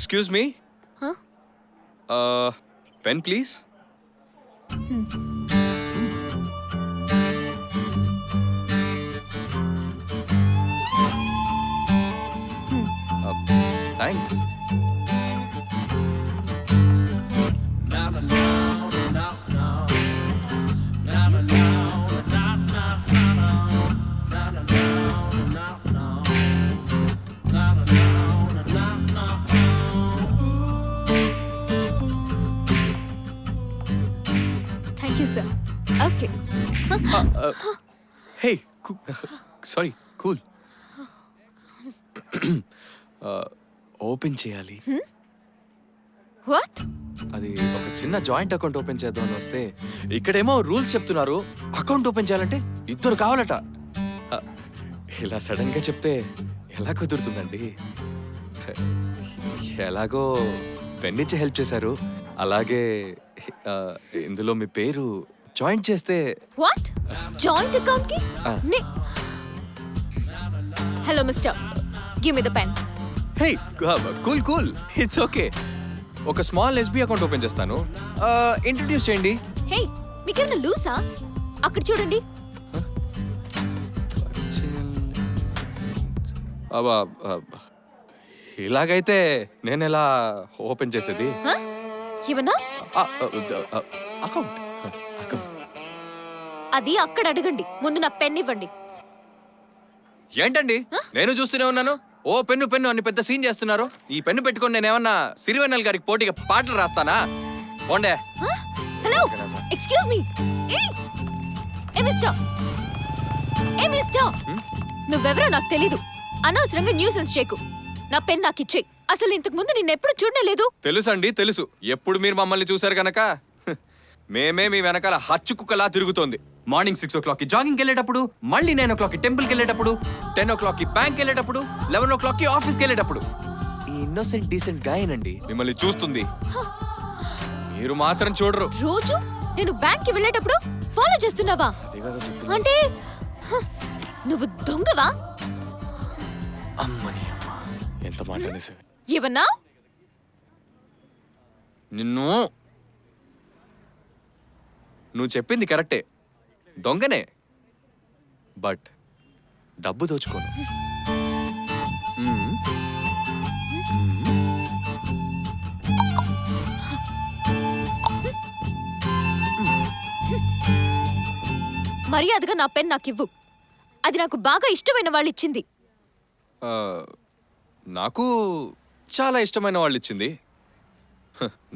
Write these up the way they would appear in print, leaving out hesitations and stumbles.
Excuse me? Huh? Pen, please. Thanks. Thank you, sir. Okay. Hey, sorry, cool. Open చేయాలి. What? అది ఒక చిన్న joint account open చేద్దాం అని వస్తే ఇక్కడేమో రూల్స్ చెప్తున్నారు. అకౌంట్ ఓపెన్ చేయాలంటే ఇద్దరు కావాలట. ఇలా సడన్ గా చెప్తే ఎలా కుదురుతుందండి? ఎలాగో పెన్నిచ్చి హెల్ప్ చేశారు. అలాగే ఇందులో మీ పేరు జాయింట్ చేస్తే. What? Joint account ki? Hello, mister. Give me the pen. Hey, cool. It's okay. ఒక స్మాల్ ఎస్బీ అకౌంట్ ఓపెన్ చేస్తాను. ఇంట్రడ్యూస్ చేయండి. Hey, మీకేమైనా లూసా? అక్కడ చూడండి. ఇలాగైతే నేను ఎలా ఓపెన్ చేసేది? ఏమన్నా? అకౌంట్. అది అక్కడ అడగండి. ముందు నా పెన్ ఇవ్వండి. ఏంటండి నేను చూస్తూనే ఉన్నాను. ఓ పెన్ను అని పెద్ద సీన్ చేస్తున్నారు. ఈ పెన్ను పెట్టుకొని నేను ఏమన్నా సిరివెన్నెల గారికి పోటీగా పాటలు రాస్తానా? పోండే. Hello, excuse me. Hey mister, నువ్వెవరో నాకు తెలీదు. అనవసరంగా న్యూసెన్స్ చేయకు. నా పెన్ నాకు ఇచ్చేయి. అసలు ఇంతకు ముందు నిన్నెప్పుడు చూడలేదు. తెలుసు. ఎప్పుడు మీరు మమ్మల్ని చూశారు కనుక మేమే మీ వెనకాల హచ్చు కుక్కలా తిరుగుతోంది. మార్నింగ్ 6 o'clock జాగింగ్కి వెళ్ళేటప్పుడు, మళ్ళీ 9 o'clock టెంపుల్కి వెళ్ళేటప్పుడు, 10 o'clock బ్యాంక్ వెళ్ళేటప్పుడు, 11 o'clock ఆఫీస్కి వెళ్ళేటప్పుడు. ఈ ఇన్నోసెంట్ డీసెంట్ గాయనండి మిమ్మల్ని చూస్తుంది. మీరు మాత్రం చూడరు. రోజు నేను బ్యాంక్కి వెళ్ళేటప్పుడు ఫాలో చేస్తున్నావా? అంటే నువ్వు దొంగవా? అమ్మని అమ్మ, ఎంత మాట అనేసి. ఏమన్నా? నువ్వు చెప్పింది కరెక్టే, దొంగనే. బట్ డబ్బు దోచుకోను. మర్యాదగా నా పెన్ నాకివ్వు. అది నాకు బాగా ఇష్టమైన వాళ్ళు ఇచ్చింది. నాకు చాలా ఇష్టమైన వాళ్ళు ఇచ్చింది.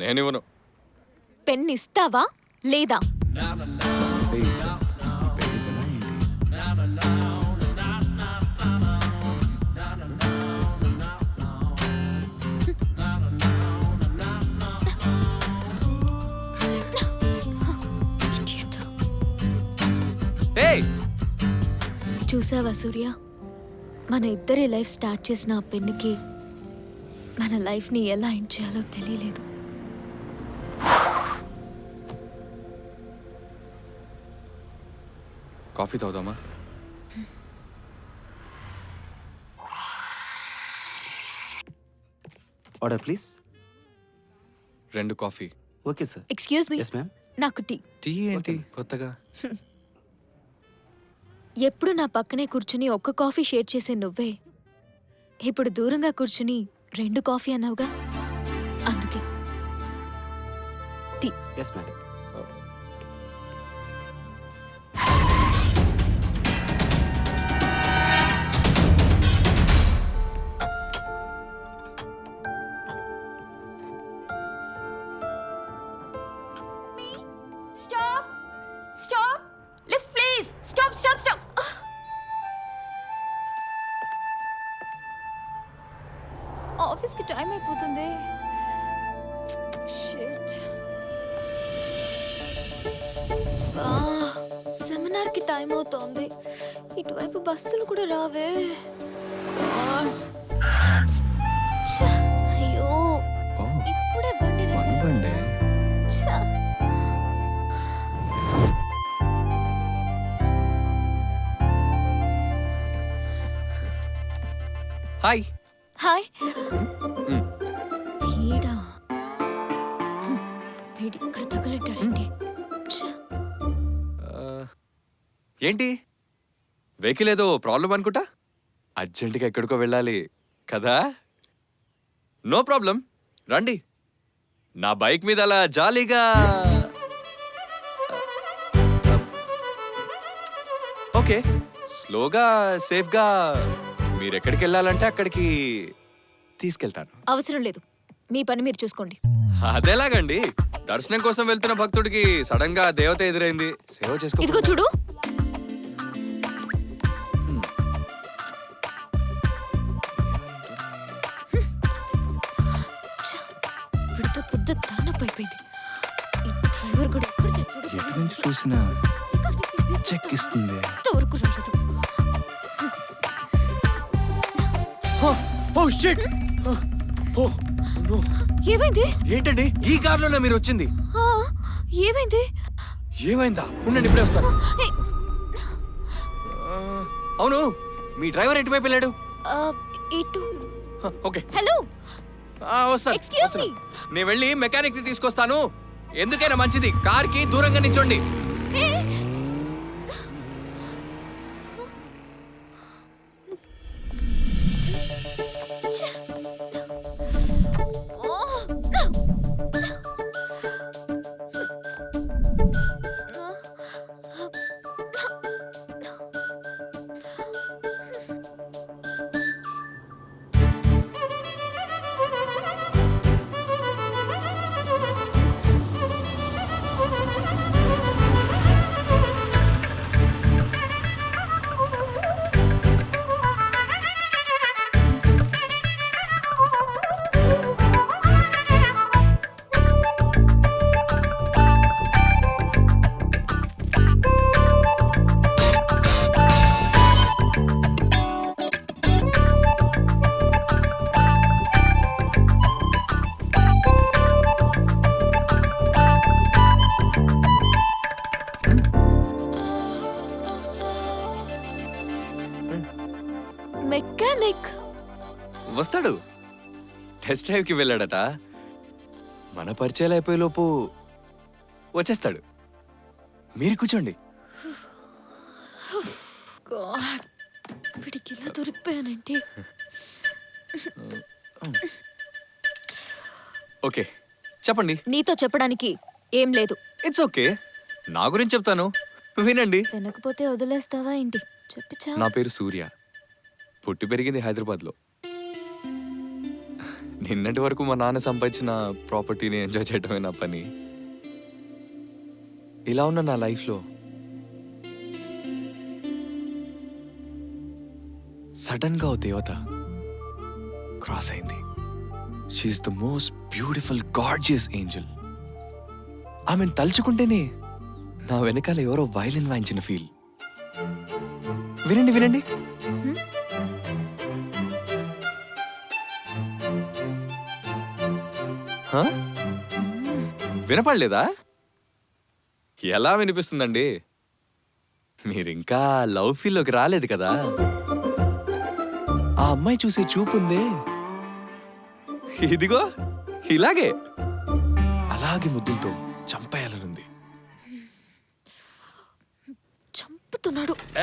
నేనివ్వను. పెన్ ఇస్తావా లేదా? చూసావా సూర్య, మన ఇద్దరి లైఫ్ స్టార్ట్ చేసిన ఆ పెన్నుకి మన లైఫ్ని ఎలా ఎండ్ చేయాలో తెలియలేదు. కాఫీ తాగుదామా? Order please. 2 coffee. Okay sir. Excuse me. Yes ma'am. నాకు టీ. టీ ఏంటి కొత్తగా? ఎప్పుడు నా పక్కనే కూర్చుని ఒక్క కాఫీ షేర్ చేసే నువ్వే ఇప్పుడు దూరంగా కూర్చుని 2 కాఫీ అన్నావుగా, అందుకే tea. Yes ma'am. Stop! Lift, please! Stop! ఆఫీస్కి టైం అయిపోతుంది. సెమినార్కి టైం అవుతోంది. ఇటువైపు బస్సులు కూడా రావే. అయ్యో, ఇప్పుడే బండి బండి. హాయ్. ఏంటి వెహికల్ ఏదో ప్రాబ్లం అనుకుంటా అర్జెంటుగా ఎక్కడికో వెళ్ళాలి కదా నో ప్రాబ్లం రండి నా బైక్ మీద అలా జాలీగా ఓకే స్లోగా సేఫ్గా మీరు ఎక్కడికి వెళ్ళాలంటే అక్కడికి తీసుకెళ్తాను అవసరం లేదు మీ పని మీరు చూసుకోండి. అదేలాగండి దర్శనం కోసం వెళ్తున్న భక్తుడికి సడన్ గా దేవత ఎదురైంది సేవ చేసుకో ఇదిగో చూడు. వీడితో పెద్ద తలనొప్పి అయిపోయింది. ఈ డ్రైవర్ కూడా ఎప్పుడు చెప్పుడు ఎటు నుంచి చూసినా చెక్ ఇస్తుంది ఇంతవరకు రాలేదు. ఏమైంది? ఏంటండి ఈ కార్లోనే మీరు వచ్చింది ఆ, ఏమైంది? ఏమైందా ఉండండి ఇప్పుడే వస్తాను ఏ, అవును మీ డ్రైవర్ ఎటువైపు వెళ్ళాడు ఆ, ఇటు. ఓకే హలో, వస్తాను ఎక్స్క్యూజ్ మీ. వస్తాను. నేను వెళ్ళి మెకానిక్ ని తీసుకొస్తాను ఎందుకైనా మంచిది కార్ కి దూరంగా నిల్చోండి ఏ, మెకానిక్ వస్తాడు టెస్ట్ డ్రైవ్ కి వెళ్ళాడట మన పరిచయాలు అయిపోయే లోపు వచ్చేస్తాడు మీరు కూర్చోండి గాడ్, వీడికి ఇలా దొరికిపోయానంటే. ఓకే చెప్పండి నీతో చెప్పడానికి ఏం లేదు. ఇట్స్ ఓకే నా గురించి చెప్తాను వినండి వినకపోతే వదిలేస్తావా ఏంటి? చెప్పిచా. నా పేరు సూర్య పుట్టి పెరిగింది హైదరాబాద్లో నిన్నటి వరకు మా నాన్న సంపాదించిన ప్రాపర్టీని ఎంజాయ్ చేయడమే నా పని ఇలా ఉన్న నా లైఫ్లో సడన్ గా ఓ దేవత క్రాస్ అయింది she is the most beautiful gorgeous angel ఆమెను తలుచుకుంటేనే నా వెనకాల ఎవరో వైలిన్ వాయించిన ఫీల్ వినండి వినండి హ? వినపడలేదా ఎలా వినిపిస్తుందండి మీరింకా లవ్ ఫీల్లోకి రాలేదు కదా ఆ అమ్మాయి చూసే చూపుందే ఇదిగో ఇలాగే అలాగే ముద్దులతో చంపేయాలనుంది చంపుతున్నాడు.